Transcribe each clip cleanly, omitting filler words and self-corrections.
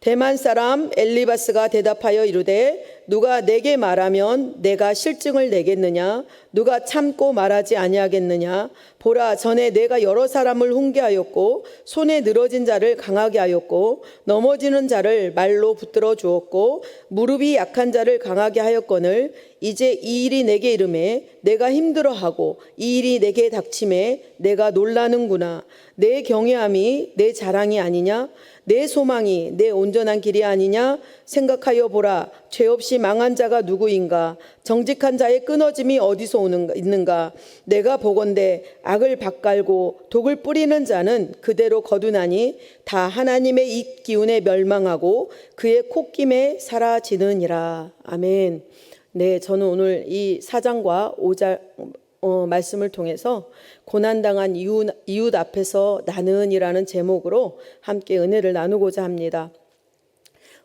대만 사람 엘리바스가 대답하여 이르되 누가 내게 말하면 내가 실증을 내겠느냐? 누가 참고 말하지 아니하겠느냐? 보라, 전에 내가 여러 사람을 훈계하였고 손에 늘어진 자를 강하게 하였고 넘어지는 자를 말로 붙들어 주었고 무릎이 약한 자를 강하게 하였거늘 이제 이 일이 내게 이름에 내가 힘들어하고 이 일이 내게 닥침에 내가 놀라는구나. 내 경외함이 내 자랑이 아니냐? 내 소망이 내 온전한 길이 아니냐? 생각하여 보라. 죄 없이 망한 자가 누구인가? 정직한 자의 끊어짐이 어디서 있는가? 내가 보건대 악을 밭갈고 독을 뿌리는 자는 그대로 거두나니 다 하나님의 입 기운에 멸망하고 그의 콧김에 사라지느니라. 아멘. 네, 저는 오늘 이 4장과 5장 말씀을 통해서 고난당한 이웃 앞에서 나는이라는 제목으로 함께 은혜를 나누고자 합니다.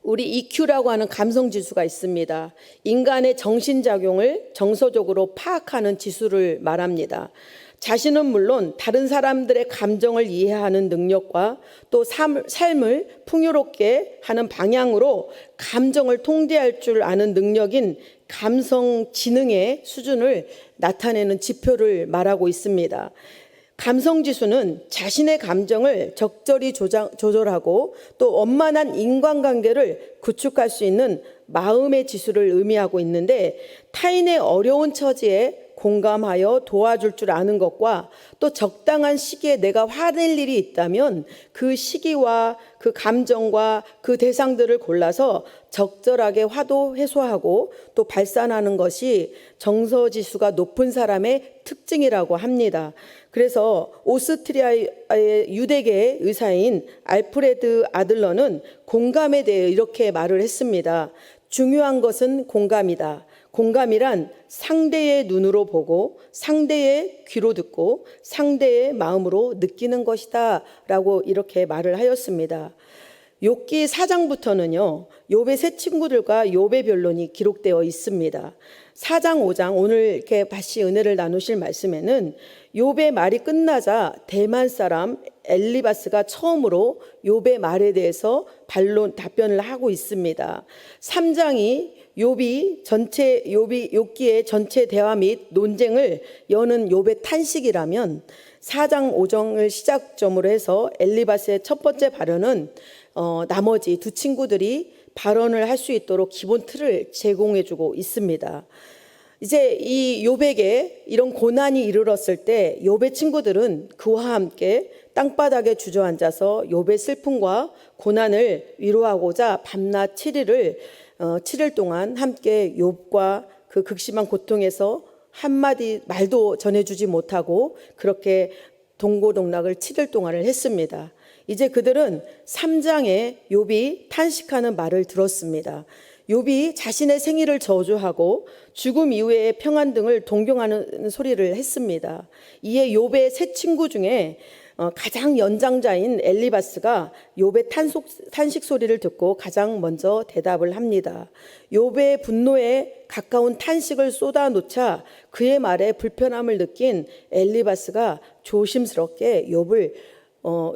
우리 EQ라고 하는 감성지수가 있습니다. 인간의 정신작용을 정서적으로 파악하는 지수를 말합니다. 자신은 물론 다른 사람들의 감정을 이해하는 능력과 또 삶을 풍요롭게 하는 방향으로 감정을 통제할 줄 아는 능력인 감성 지능의 수준을 나타내는 지표를 말하고 있습니다. 감성지수는 자신의 감정을 적절히 조절하고 또 원만한 인간관계를 구축할 수 있는 마음의 지수를 의미하고 있는데 타인의 어려운 처지에 공감하여 도와줄 줄 아는 것과 또 적당한 시기에 내가 화낼 일이 있다면 그 시기와 그 감정과 그 대상들을 골라서 적절하게 화도 해소하고 또 발산하는 것이 정서지수가 높은 사람의 특징이라고 합니다. 그래서 오스트리아의 유대계의 의사인 알프레드 아들러는 공감에 대해 이렇게 말을 했습니다. 중요한 것은 공감이다. 공감이란 상대의 눈으로 보고 상대의 귀로 듣고 상대의 마음으로 느끼는 것이다 라고 이렇게 말을 하였습니다. 욥기 4장부터는요 욥의 세 친구들과 욥의 변론이 기록되어 있습니다. 4장 5장 오늘 이렇게 다시 은혜를 나누실 말씀에는 욥의 말이 끝나자 대만 사람 엘리바스가 처음으로 욥의 말에 대해서 답변을 하고 있습니다. 3장이 욥기의 전체 대화 및 논쟁을 여는 욥의 탄식이라면 4장 5장을 시작점으로 해서 엘리바스의 첫 번째 발언은 나머지 두 친구들이 발언을 할 수 있도록 기본 틀을 제공해주고 있습니다. 이제 이 욥에게 이런 고난이 이르렀을 때 욥의 친구들은 그와 함께 땅바닥에 주저앉아서 욥의 슬픔과 고난을 위로하고자 밤낮 7일 동안 함께 욥과 그 극심한 고통에서 한마디 말도 전해주지 못하고 그렇게 동고동락을 7일 동안을 했습니다. 이제 그들은 3장에 욥이 탄식하는 말을 들었습니다. 욥이 자신의 생일을 저주하고 죽음 이후의 평안 등을 동경하는 소리를 했습니다. 이에 욥의 세 친구 중에 가장 연장자인 엘리바스가 욥의 탄식 소리를 듣고 가장 먼저 대답을 합니다. 욥의 분노에 가까운 탄식을 쏟아놓자 그의 말에 불편함을 느낀 엘리바스가 조심스럽게 욥을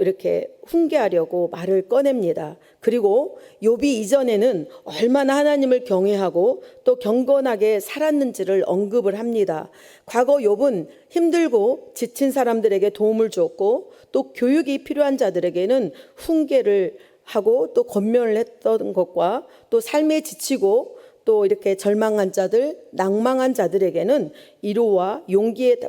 이렇게 훈계하려고 말을 꺼냅니다. 그리고 욥이 이전에는 얼마나 하나님을 경외하고 또 경건하게 살았는지를 언급을 합니다. 과거 욥은 힘들고 지친 사람들에게 도움을 주었고 또 교육이 필요한 자들에게는 훈계를 하고 또 권면을 했던 것과 또 삶에 지치고 또 이렇게 절망한 자들, 낭망한 자들에게는 위로와 용기에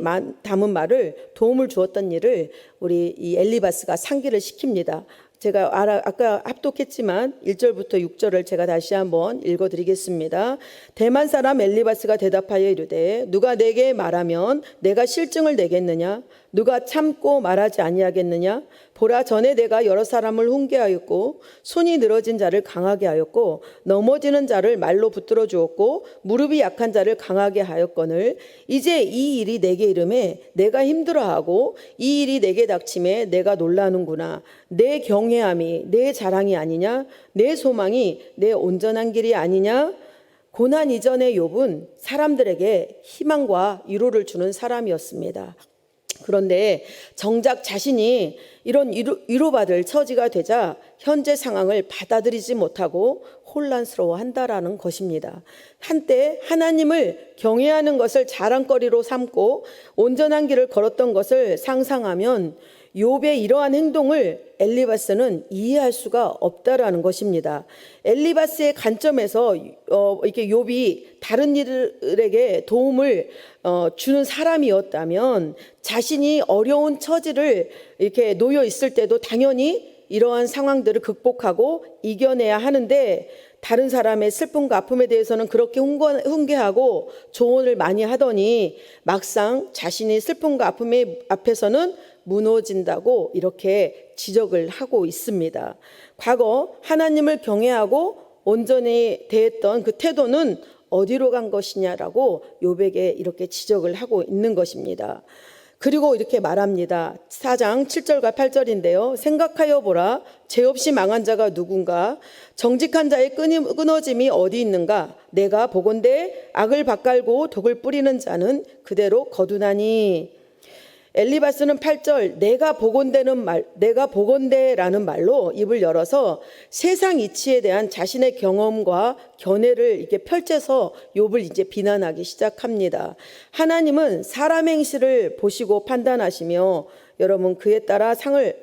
담은 말을 도움을 주었던 일을 우리 이 엘리바스가 상기를 시킵니다. 제가 아까 합독했지만 1절부터 6절을 제가 다시 한번 읽어드리겠습니다. 대만 사람 엘리바스가 대답하여 이르되 누가 내게 말하면 내가 실증을 내겠느냐? 누가 참고 말하지 아니하겠느냐? 보라, 전에 내가 여러 사람을 훈계하였고 손이 늘어진 자를 강하게 하였고 넘어지는 자를 말로 붙들어 주었고 무릎이 약한 자를 강하게 하였거늘 이제 이 일이 내게 이름에 내가 힘들어하고 이 일이 내게 닥침에 내가 놀라는구나. 내 경외함이 내 자랑이 아니냐? 내 소망이 내 온전한 길이 아니냐? 고난 이전의 욥은 사람들에게 희망과 위로를 주는 사람이었습니다. 그런데 정작 자신이 이런 위로받을 처지가 되자 현재 상황을 받아들이지 못하고 혼란스러워한다라는 것입니다. 한때 하나님을 경외하는 것을 자랑거리로 삼고 온전한 길을 걸었던 것을 상상하면 욥의 이러한 행동을 엘리바스는 이해할 수가 없다라는 것입니다. 엘리바스의 관점에서 이렇게 욥이 다른 이들에게 도움을 주는 사람이었다면 자신이 어려운 처지를 이렇게 놓여 있을 때도 당연히 이러한 상황들을 극복하고 이겨내야 하는데, 다른 사람의 슬픔과 아픔에 대해서는 그렇게 훈계하고 조언을 많이 하더니 막상 자신이 슬픔과 아픔 앞에서는 무너진다고 이렇게 지적을 하고 있습니다. 과거 하나님을 경외하고 온전히 대했던 그 태도는 어디로 간 것이냐라고 욥에게 이렇게 지적을 하고 있는 것입니다. 그리고 이렇게 말합니다. 4장 7절과 8절인데요. 생각하여 보라. 죄 없이 망한 자가 누군가? 정직한 자의 끊어짐이 어디 있는가? 내가 보건대 악을 밭갈고 독을 뿌리는 자는 그대로 거두나니. 엘리바스는 8절 내가 보건대라는 말로 입을 열어서 세상 이치에 대한 자신의 경험과 견해를 이렇게 펼쳐서 욥을 이제 비난하기 시작합니다. 하나님은 사람 행실을 보시고 판단하시며 여러분 그에 따라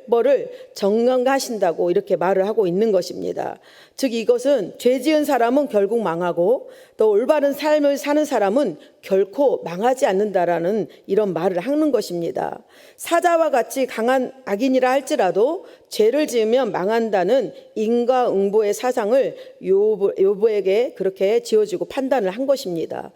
벌을 정하신다고 이렇게 말을 하고 있는 것입니다. 즉 이것은 죄 지은 사람은 결국 망하고 또 올바른 삶을 사는 사람은 결코 망하지 않는다라는 이런 말을 하는 것입니다. 사자와 같이 강한 악인이라 할지라도 죄를 지으면 망한다는 인과응보의 사상을 욥에게 그렇게 지어지고 판단을 한 것입니다.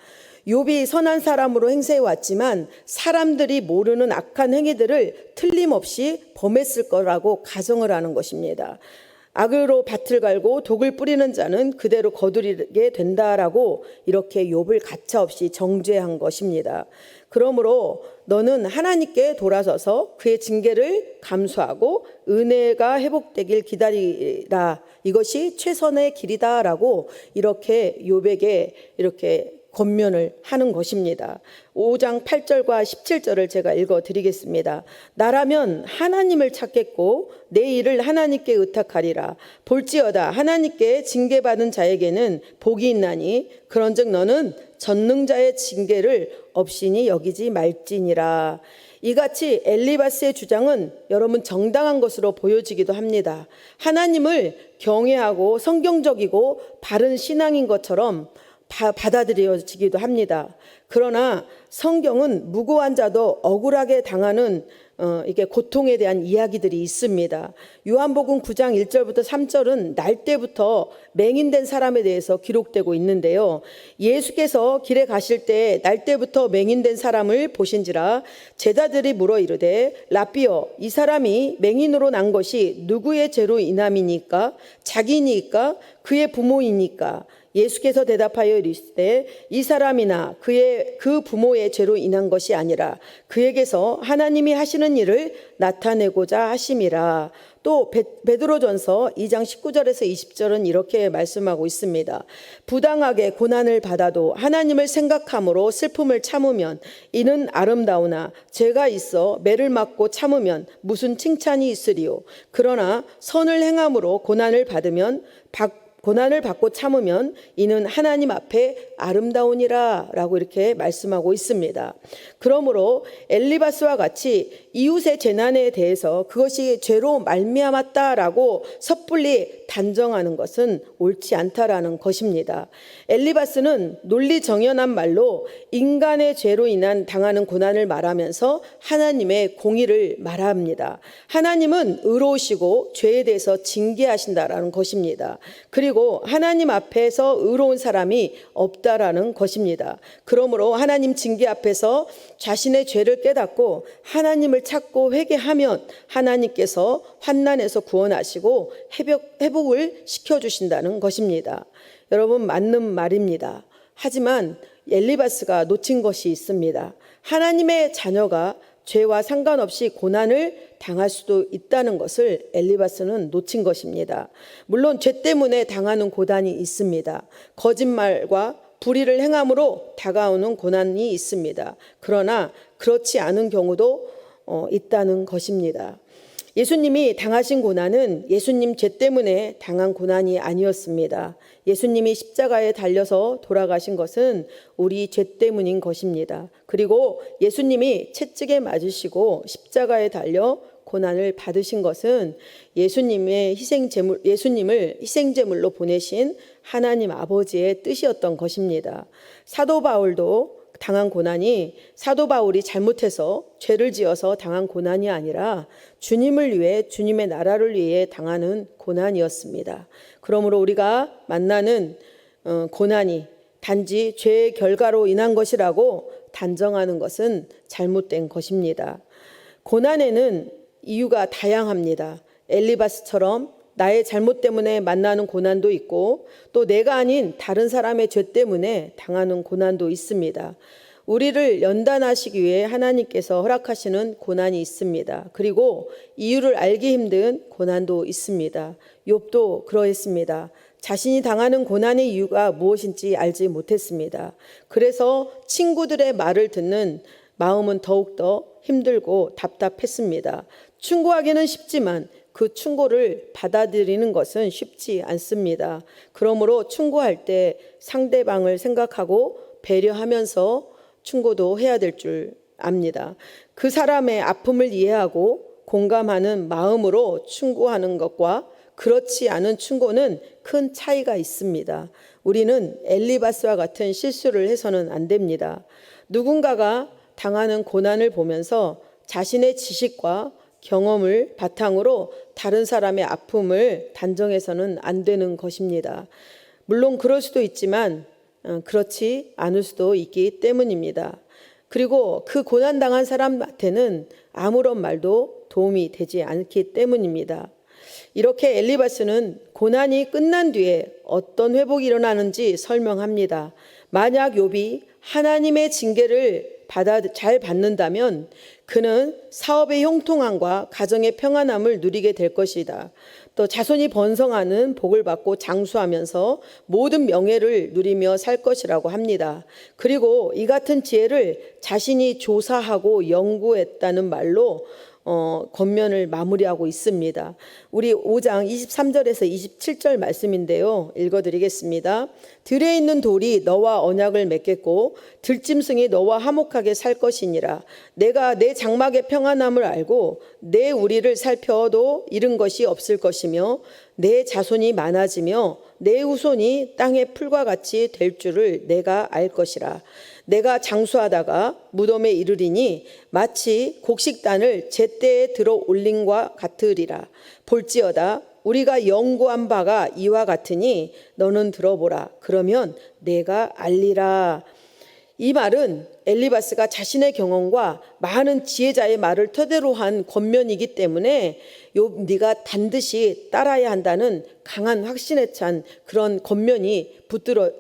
욥이 선한 사람으로 행세해 왔지만 사람들이 모르는 악한 행위들을 틀림없이 범했을 거라고 가정을 하는 것입니다. 악으로 밭을 갈고 독을 뿌리는 자는 그대로 거두리게 된다라고 이렇게 욥을 가차없이 정죄한 것입니다. 그러므로 너는 하나님께 돌아서서 그의 징계를 감수하고 은혜가 회복되길 기다리라. 이것이 최선의 길이다라고 이렇게 욥에게 이렇게 권면을 하는 것입니다. 5장 8절과 17절을 제가 읽어드리겠습니다. 나라면 하나님을 찾겠고 내 일을 하나님께 의탁하리라. 볼지어다 하나님께 징계받은 자에게는 복이 있나니 그런즉 너는 전능자의 징계를 업신이 여기지 말지니라. 이같이 엘리바스의 주장은 여러분 정당한 것으로 보여지기도 합니다. 하나님을 경외하고 성경적이고 바른 신앙인 것처럼 받아들여지기도 합니다. 그러나 성경은 무고한 자도 억울하게 당하는 이게 고통에 대한 이야기들이 있습니다. 요한복음 9장 1절부터 3절은 날 때부터 맹인된 사람에 대해서 기록되고 있는데요. 예수께서 길에 가실 때 날 때부터 맹인된 사람을 보신지라 제자들이 물어 이르되 라삐여 이 사람이 맹인으로 난 것이 누구의 죄로 인함이니까? 자기니까? 그의 부모이니까? 예수께서 대답하여 이르시되 이 사람이나 그 부모의 죄로 인한 것이 아니라 그에게서 하나님이 하시는 일을 나타내고자 하심이라. 또 베드로전서 2장 19절에서 20절은 이렇게 말씀하고 있습니다. 부당하게 고난을 받아도 하나님을 생각함으로 슬픔을 참으면 이는 아름다우나 죄가 있어 매를 맞고 참으면 무슨 칭찬이 있으리요. 그러나 선을 행함으로 고난을 받고 참으면 이는 하나님 앞에 아름다우니라 라고 이렇게 말씀하고 있습니다. 그러므로 엘리바스와 같이 이웃의 재난에 대해서 그것이 죄로 말미암았다라고 섣불리 단정하는 것은 옳지 않다라는 것입니다. 엘리바스는 논리정연한 말로 인간의 죄로 인한 당하는 고난을 말하면서 하나님의 공의를 말합니다. 하나님은 의로우시고 죄에 대해서 징계하신다라는 것입니다. 그리고 하나님 앞에서 의로운 사람이 없다라는 것입니다. 그러므로 하나님 징계 앞에서 자신의 죄를 깨닫고 하나님을 찾고 회개하면 하나님께서 환난에서 구원하시고 회복을 시켜주신다는 것입니다. 여러분 맞는 말입니다. 하지만 엘리바스가 놓친 것이 있습니다. 하나님의 자녀가 죄와 상관없이 고난을 당할 수도 있다는 것을 엘리바스는 놓친 것입니다. 물론 죄 때문에 당하는 고난이 있습니다. 거짓말과 불의를 행함으로 다가오는 고난이 있습니다. 그러나 그렇지 않은 경우도 있다는 것입니다. 예수님이 당하신 고난은 예수님 죄 때문에 당한 고난이 아니었습니다. 예수님이 십자가에 달려서 돌아가신 것은 우리 죄 때문인 것입니다. 그리고 예수님이 채찍에 맞으시고 십자가에 달려 고난을 받으신 것은 예수님을 희생제물로 보내신 하나님 아버지의 뜻이었던 것입니다. 사도 바울도 당한 고난이 사도 바울이 잘못해서 죄를 지어서 당한 고난이 아니라 주님을 위해, 주님의 나라를 위해 당하는 고난이었습니다. 그러므로 우리가 만나는 고난이 단지 죄의 결과로 인한 것이라고 단정하는 것은 잘못된 것입니다. 고난에는 이유가 다양합니다. 엘리바스처럼 나의 잘못 때문에 만나는 고난도 있고, 또 내가 아닌 다른 사람의 죄 때문에 당하는 고난도 있습니다. 우리를 연단하시기 위해 하나님께서 허락하시는 고난이 있습니다. 그리고 이유를 알기 힘든 고난도 있습니다. 욥도 그러했습니다. 자신이 당하는 고난의 이유가 무엇인지 알지 못했습니다. 그래서 친구들의 말을 듣는 마음은 더욱더 힘들고 답답했습니다. 충고하기는 쉽지만 그 충고를 받아들이는 것은 쉽지 않습니다. 그러므로 충고할 때 상대방을 생각하고 배려하면서 충고도 해야 될 줄 압니다. 그 사람의 아픔을 이해하고 공감하는 마음으로 충고하는 것과 그렇지 않은 충고는 큰 차이가 있습니다. 우리는 엘리바스와 같은 실수를 해서는 안 됩니다. 누군가가 당하는 고난을 보면서 자신의 지식과 경험을 바탕으로 다른 사람의 아픔을 단정해서는 안 되는 것입니다. 물론 그럴 수도 있지만 그렇지 않을 수도 있기 때문입니다. 그리고 그 고난당한 사람한테는 아무런 말도 도움이 되지 않기 때문입니다. 이렇게 엘리바스는 고난이 끝난 뒤에 어떤 회복이 일어나는지 설명합니다. 만약 욥이 하나님의 징계를 잘 받는다면 그는 사업의 형통함과 가정의 평안함을 누리게 될 것이다. 또 자손이 번성하는 복을 받고 장수하면서 모든 명예를 누리며 살 것이라고 합니다. 그리고 이 같은 지혜를 자신이 조사하고 연구했다는 말로 겉면을 마무리하고 있습니다. 우리 5장 23절에서 27절 말씀인데요. 읽어드리겠습니다. 들에 있는 돌이 너와 언약을 맺겠고 들짐승이 너와 화목하게 살 것이니라. 내가 내 장막의 평안함을 알고 내 우리를 살펴도 잃은 것이 없을 것이며 내 자손이 많아지며 내 후손이 땅의 풀과 같이 될 줄을 내가 알 것이라. 내가 장수하다가 무덤에 이르리니 마치 곡식단을 제때에 들어 올림과 같으리라. 볼지어다 우리가 연구한 바가 이와 같으니 너는 들어보라. 그러면 내가 알리라. 이 말은 엘리바스가 자신의 경험과 많은 지혜자의 말을 토대로 한 권면이기 때문에 네가 반드시 따라야 한다는 강한 확신에 찬 그런 권면이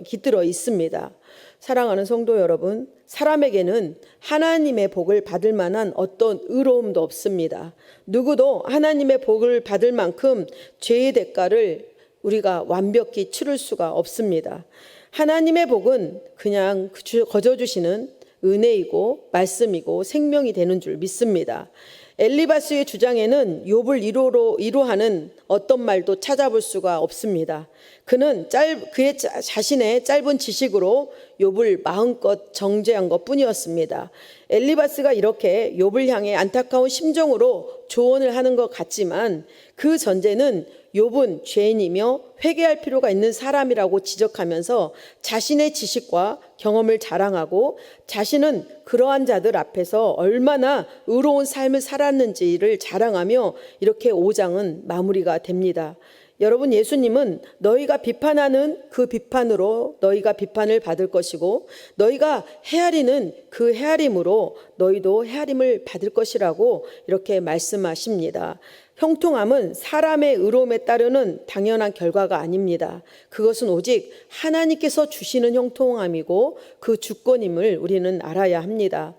깃들어 있습니다. 사랑하는 성도 여러분, 사람에게는 하나님의 복을 받을 만한 어떤 의로움도 없습니다. 누구도 하나님의 복을 받을 만큼 죄의 대가를 우리가 완벽히 치를 수가 없습니다. 하나님의 복은 그냥 거저 주시는 은혜이고 말씀이고 생명이 되는 줄 믿습니다. 엘리바스의 주장에는 욥을 위로하는 어떤 말도 찾아볼 수가 없습니다. 그는 그의 자신의 짧은 지식으로 욥을 마음껏 정죄한 것뿐이었습니다. 엘리바스가 이렇게 욥을 향해 안타까운 심정으로 조언을 하는 것 같지만 그 전제는 욥은 죄인이며 회개할 필요가 있는 사람이라고 지적하면서 자신의 지식과 경험을 자랑하고 자신은 그러한 자들 앞에서 얼마나 의로운 삶을 살았는지를 자랑하며 이렇게 5장은 마무리가 됩니다. 여러분, 예수님은 너희가 비판하는 그 비판으로 너희가 비판을 받을 것이고 너희가 헤아리는 그 헤아림으로 너희도 헤아림을 받을 것이라고 이렇게 말씀하십니다. 형통함은 사람의 의로움에 따르는 당연한 결과가 아닙니다. 그것은 오직 하나님께서 주시는 형통함이고 그 주권임을 우리는 알아야 합니다.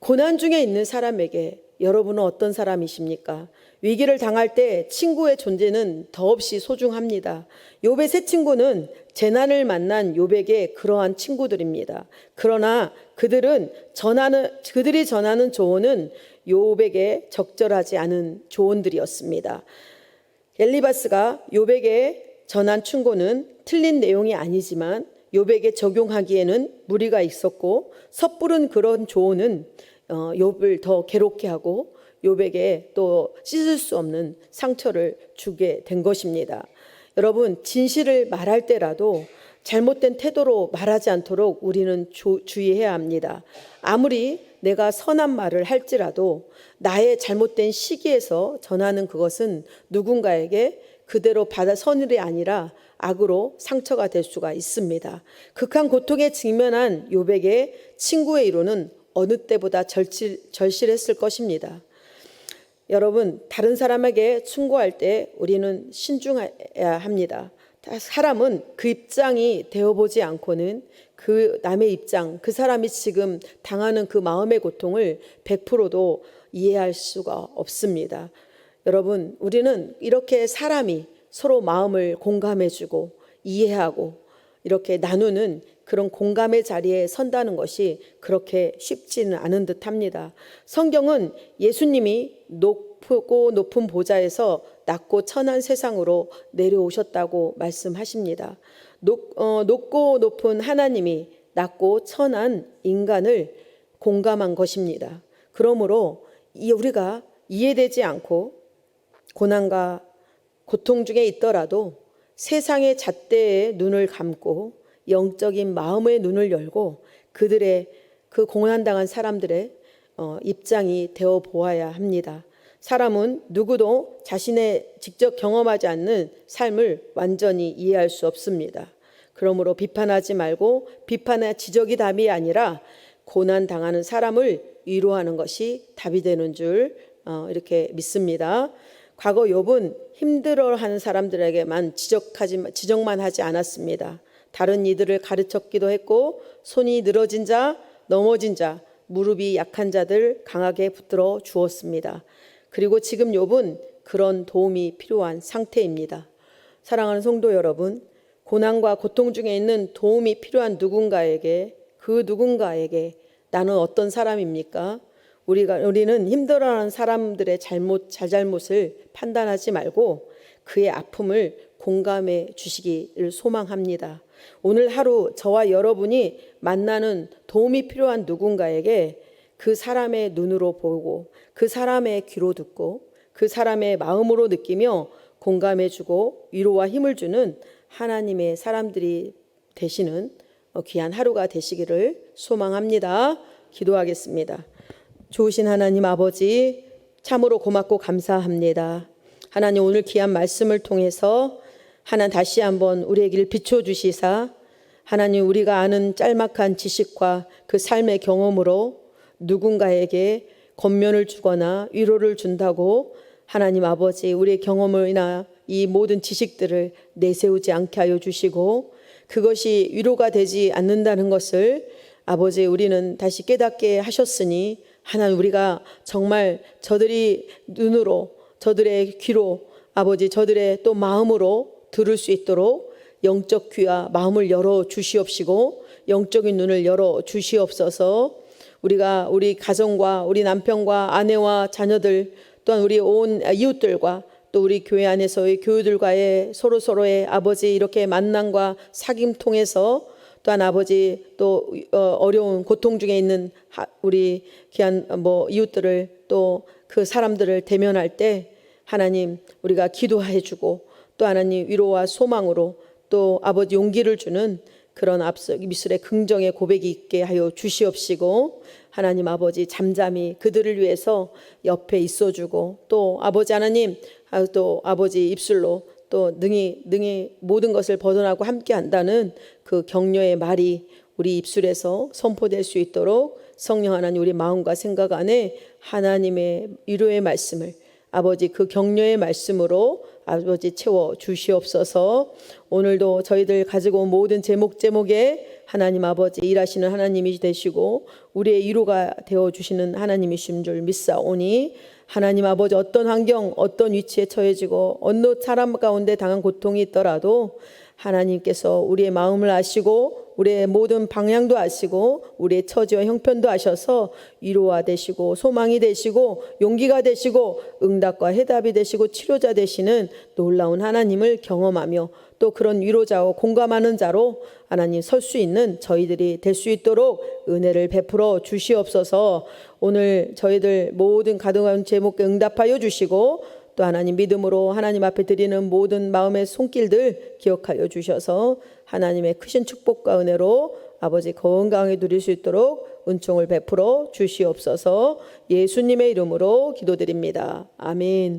고난 중에 있는 사람에게 여러분은 어떤 사람이십니까? 위기를 당할 때 친구의 존재는 더없이 소중합니다. 욥의 세 친구는 재난을 만난 욥에게 그러한 친구들입니다. 그러나 그들이 전하는 조언은 욥에게 적절하지 않은 조언들이었습니다. 엘리바스가 욥에게 전한 충고는 틀린 내용이 아니지만 욥에게 적용하기에는 무리가 있었고, 섣부른 그런 조언은 욥을 더 괴롭게 하고 욥에게 또 씻을 수 없는 상처를 주게 된 것입니다. 여러분, 진실을 말할 때라도 잘못된 태도로 말하지 않도록 우리는 주의해야 합니다. 아무리 내가 선한 말을 할지라도 나의 잘못된 시기에서 전하는 그것은 누군가에게 그대로 받아 선일이 아니라 악으로 상처가 될 수가 있습니다. 극한 고통에 직면한 욥에게 친구의 위로는 어느 때보다 절실했을 것입니다. 여러분, 다른 사람에게 충고할 때 우리는 신중해야 합니다. 사람은 그 입장이 되어보지 않고는 그 남의 입장, 그 사람이 지금 당하는 그 마음의 고통을 100%도 이해할 수가 없습니다. 여러분, 우리는 이렇게 사람이 서로 마음을 공감해주고 이해하고 이렇게 나누는 그런 공감의 자리에 선다는 것이 그렇게 쉽지는 않은 듯 합니다. 성경은 예수님이 높고 높은 보좌에서 낮고 천한 세상으로 내려오셨다고 말씀하십니다. 높고 높은 하나님이 낮고 천한 인간을 공감한 것입니다. 그러므로 우리가 이해되지 않고 고난과 고통 중에 있더라도 세상의 잣대에 눈을 감고 영적인 마음의 눈을 열고 그들의 그 고난당한 사람들의 입장이 되어 보아야 합니다. 사람은 누구도 자신의 직접 경험하지 않는 삶을 완전히 이해할 수 없습니다. 그러므로 비판하지 말고 비판의 지적이 답이 아니라 고난 당하는 사람을 위로하는 것이 답이 되는 줄 이렇게 믿습니다. 과거 욥은 힘들어하는 사람들에게만 지적만 하지 않았습니다. 다른 이들을 가르쳤기도 했고 손이 늘어진 자, 넘어진 자, 무릎이 약한 자들 강하게 붙들어 주었습니다. 그리고 지금 욥은 그런 도움이 필요한 상태입니다. 사랑하는 성도 여러분, 고난과 고통 중에 있는 도움이 필요한 누군가에게, 그 누군가에게 나는 어떤 사람입니까? 우리는 힘들어하는 사람들의 잘잘못을 판단하지 말고 그의 아픔을 공감해 주시기를 소망합니다. 오늘 하루 저와 여러분이 만나는 도움이 필요한 누군가에게 그 사람의 눈으로 보고 그 사람의 귀로 듣고 그 사람의 마음으로 느끼며 공감해주고 위로와 힘을 주는 하나님의 사람들이 되시는 귀한 하루가 되시기를 소망합니다. 기도하겠습니다. 좋으신 하나님 아버지, 참으로 고맙고 감사합니다. 하나님, 오늘 귀한 말씀을 통해서 하나님 다시 한번 우리의 길을 비춰주시사 하나님, 우리가 아는 짤막한 지식과 그 삶의 경험으로 누군가에게 권면을 주거나 위로를 준다고 하나님 아버지, 우리의 경험이나 이 모든 지식들을 내세우지 않게 하여 주시고 그것이 위로가 되지 않는다는 것을 아버지 우리는 다시 깨닫게 하셨으니 하나님, 우리가 정말 저들이 눈으로, 저들의 귀로, 아버지 저들의 또 마음으로 들을 수 있도록 영적 귀와 마음을 열어 주시옵시고 영적인 눈을 열어 주시옵소서. 우리가 우리 가정과 우리 남편과 아내와 자녀들 또한 우리 온 이웃들과 또 우리 교회 안에서의 교우들과의 서로서로의 아버지 이렇게 만남과 사귐 통해서 또한 아버지 또 어려운 고통 중에 있는 우리 귀한 이웃들을 또 그 사람들을 대면할 때 하나님, 우리가 기도해 주고 또 하나님 위로와 소망으로 또 아버지 용기를 주는 그런 미술의 긍정의 고백이 있게 하여 주시옵시고 하나님 아버지 잠잠히 그들을 위해서 옆에 있어주고 또 아버지 하나님 또 아버지 입술로 또 능히 모든 것을 벗어나고 함께 한다는 그 격려의 말이 우리 입술에서 선포될 수 있도록 성령 하나님 우리 마음과 생각 안에 하나님의 위로의 말씀을 아버지 그 격려의 말씀으로 아버지 채워 주시옵소서. 오늘도 저희들 가지고 온 모든 제목에 하나님 아버지 일하시는 하나님이 되시고 우리의 위로가 되어 주시는 하나님이신 줄 믿사오니 하나님 아버지 어떤 환경 어떤 위치에 처해지고 어느 사람 가운데 당한 고통이 있더라도 하나님께서 우리의 마음을 아시고 우리의 모든 방향도 아시고 우리의 처지와 형편도 아셔서 위로가 되시고 소망이 되시고 용기가 되시고 응답과 해답이 되시고 치료자 되시는 놀라운 하나님을 경험하며 또 그런 위로자와 공감하는 자로 하나님 설 수 있는 저희들이 될 수 있도록 은혜를 베풀어 주시옵소서. 오늘 저희들 모든 가득한 제목에 응답하여 주시고 또 하나님 믿음으로 하나님 앞에 드리는 모든 마음의 손길들 기억하여 주셔서 하나님의 크신 축복과 은혜로 아버지 건강하게 누릴 수 있도록 은총을 베풀어 주시옵소서. 예수님의 이름으로 기도드립니다. 아멘.